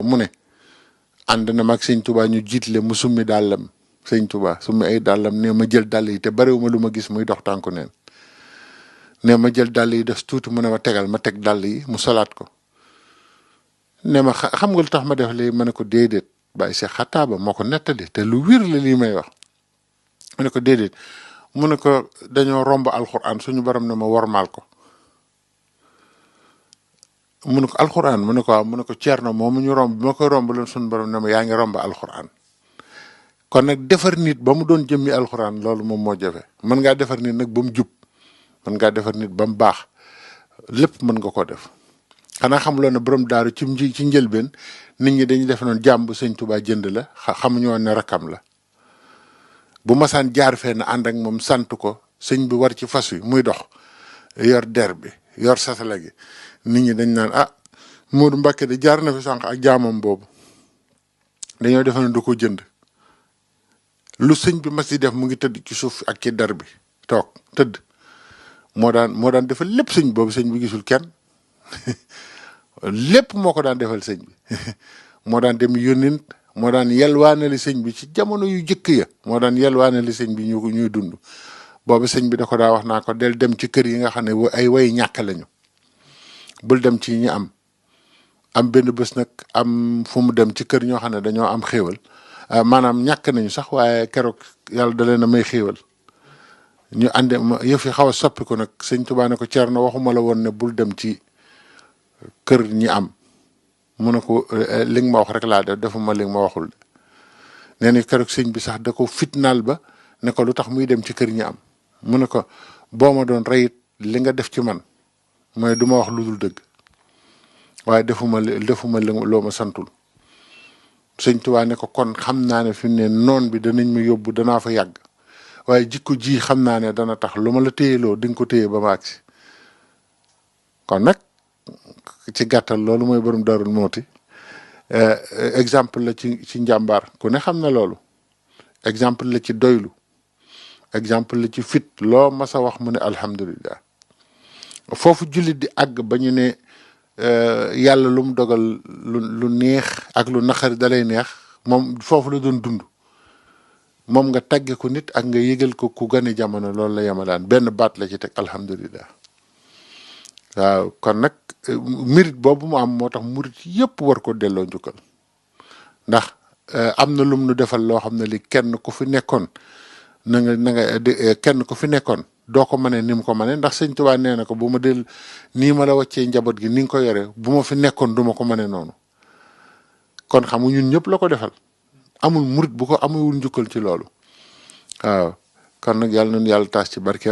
mu ne ànd na mag sëñ Tuubaa ñu jiitle mu summi dàllam sëñ Tuubaa summi ay dàllam ne ma jël dàll yi te bariwuma lu ma gis muy dox tànku neen ne ma jël dàll yi des tuuti mu ne ma tegal ma teg dàll yi mu solaat ko ne ma xam nga lu tax ma def lii ma ne ko déedéet bàyyi si xataaba moo ko nettali te lu wér la lii may wax mu ne ko déedéet mu ne ko dañoo romb alxuraan suñu borom ne ma wormaal ko mu ne ko alxuraan mu ne ko waaw mu ne ko Ceerno moomu ñu romb bi ma koy romb loon suñu borom ne ma yaa ngi romb alxuraan kon nag defar nit ba mu doon jëmmi alxuraan loolu moom moo jafe mën ngaa defar nit nag ba mu jub mën ngaa defar nit ba mu baax lépp mën nga ko def xanaa xamuloo ne borom daaru ci njëlbeen nit ñi dañuy def noonu jàmm sëñ Tuubaa jënd la xamuñu woon ne rakkam la bu masaan jaar fee na ànd ak moom sant ko sëñ bi war ci fas wi muy dox yor der bi yor satala gi nit ñi dañ naan ah Moodu Mbàkke de jaar na fi sànq ak jaamam boobu dañoo defe ne du ko jënd lu sëñ bi mas di def mu ngi tëdd ci suuf ak ci der bi toog tëdd moo daan defal lépp sëñ boobu sëñ bi gisul kenn lépp moo ko daan defal sëñ bi moo daan dem yónnint moo daan yelwaanali sëñ bi ci jamono yu jëkk ya moo daan yelwaanali sëñ bi ñuy dund boobu sëñ bi da ko daa wax naa ko del dem ci kër yi nga xam ne ay way ñàkk lañu bul dem ci ñi am benn bés nag am fu mu dem ci kër ñoo xam ne dañoo am xéewal maanaam ñàkk nañu sax waaye keroog yàlla da leen a may xéewal ñu ànde yëf yi xaw a soppi ko nag sëñ Tuubaa ne ko Ceerno waxuma la woon ne bul dem ci kër ñi am mu ne ko li nga ma wax rek laa def defuma li nga ma waxul de nee na keroog sëñ bi sax da ko fitnaal ba ne ko lu tax muy dem ci kër ñi am mu ne ko boo ma doon reyit li nga def ci man mooy du ma wax lu dul dëgg waaye defuma loo ma santul sëñ Tuubaa ne ko kon xam naa ne fi mu ne noon bi danañ ma yóbbu danaa fa yàgg waaye jikko ji xam naa ne dana tax lu ma la téyeloo di nga ko téye ba ma agsi kon nag ci gàttal loolu mooy borom Daaru Muxti exemple la ci njàmbaar ku ne xam na loolu exemple la ci doylu exemple la ci fit loo mas a wax mu ne alhamdulillah foofu jullit di àgg ba ñu ne yàlla lu mu dogal lu neex ak lu naqari dalay neex moom foofu la doon dund moom nga tàgge ko nit ak nga yëgal ko ku gane jamono loolu la yemalaan benn baat la ci teg alhamdulillah waaw kon nag mérite boobu mu am moo tax murit yëpp war ko delloo njukkal ndax am na lum nu defal loo xam ne li kenn ku fi nekkoon kenn ku fi nekkoon doo ko mënee ni mu ko mënee ndax sëñ Tuubaa nee na ko bu ma del nii ma la wàccee njaboot gi ni nga ko yore bu ma fi nekkoon du ma ko mënee noonu kon xam nga ñun ñëpp la ko defal amul murit bu ko amul njukkal ci loolu waaw kon nag yàlla nañu yàlla taas ci barkeem